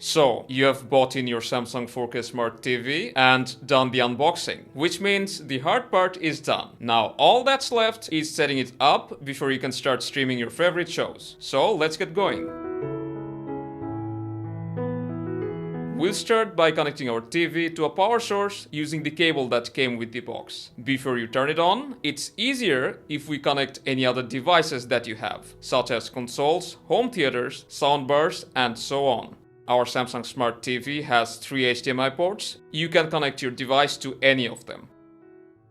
So, you have bought in your Samsung 4K Smart TV and done the unboxing, which means the hard part is done. Now, all that's left is setting it up before you can start streaming your favorite shows. So, let's get going. We'll start by connecting our TV to a power source using the cable that came with the box. Before you turn it on, it's easier if we connect any other devices that you have, such as consoles, home theaters, soundbars, and so on. Our Samsung Smart TV has 3 HDMI ports. You can connect your device to any of them.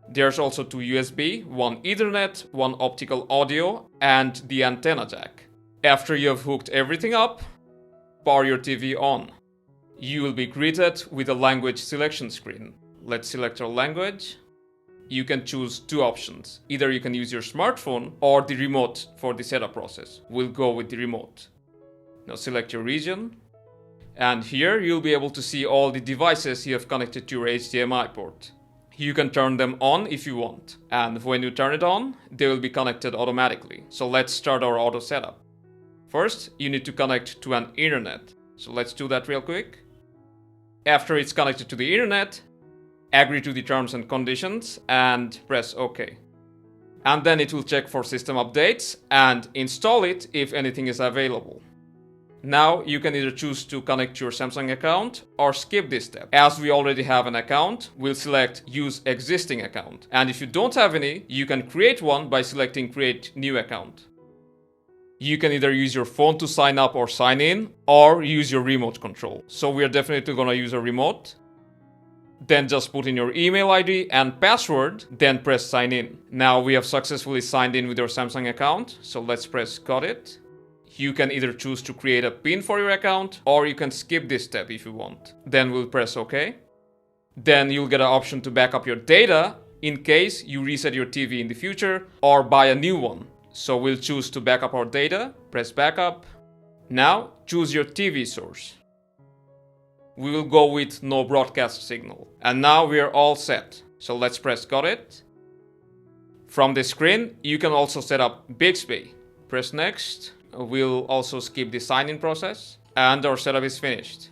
There's also 2 USB, 1 Ethernet, 1 optical audio, and the antenna jack. After you have hooked everything up, power your TV on. You will be greeted with a language selection screen. Let's select our language. You can choose 2 options. Either you can use your smartphone or the remote for the setup process. We'll go with the remote. Now select your region. And here you'll be able to see all the devices you have connected to your HDMI port. You can turn them on if you want. And when you turn it on, they will be connected automatically. So let's start our auto setup. First, you need to connect to an internet. So let's do that real quick. After it's connected to the internet, agree to the terms and conditions and press OK. And then it will check for system updates and install it if anything is available. Now you can either choose to connect your Samsung account or skip this step. As we already have an account, we'll select Use Existing Account. And if you don't have any, you can create one by selecting Create New Account. You can either use your phone to sign up or sign in, or use your remote control. So we are definitely gonna use a remote. Then just put in your email ID and password, then press sign in. Now we have successfully signed in with your Samsung account, so let's press got it. You can either choose to create a PIN for your account, or you can skip this step if you want. Then we'll press OK. Then you'll get an option to back up your data in case you reset your TV in the future or buy a new one. So we'll choose to back up our data, press backup. Now choose your TV source. We will go with no broadcast signal. And now we are all set. So let's press got it. From this screen, you can also set up Bixby. Press next. We'll also skip the sign-in process, and our setup is finished.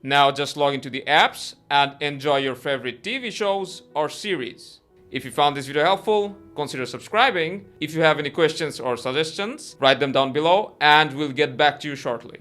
Now just log into the apps and enjoy your favorite TV shows or series. If you found this video helpful, consider subscribing. If you have any questions or suggestions, write them down below and we'll get back to you shortly.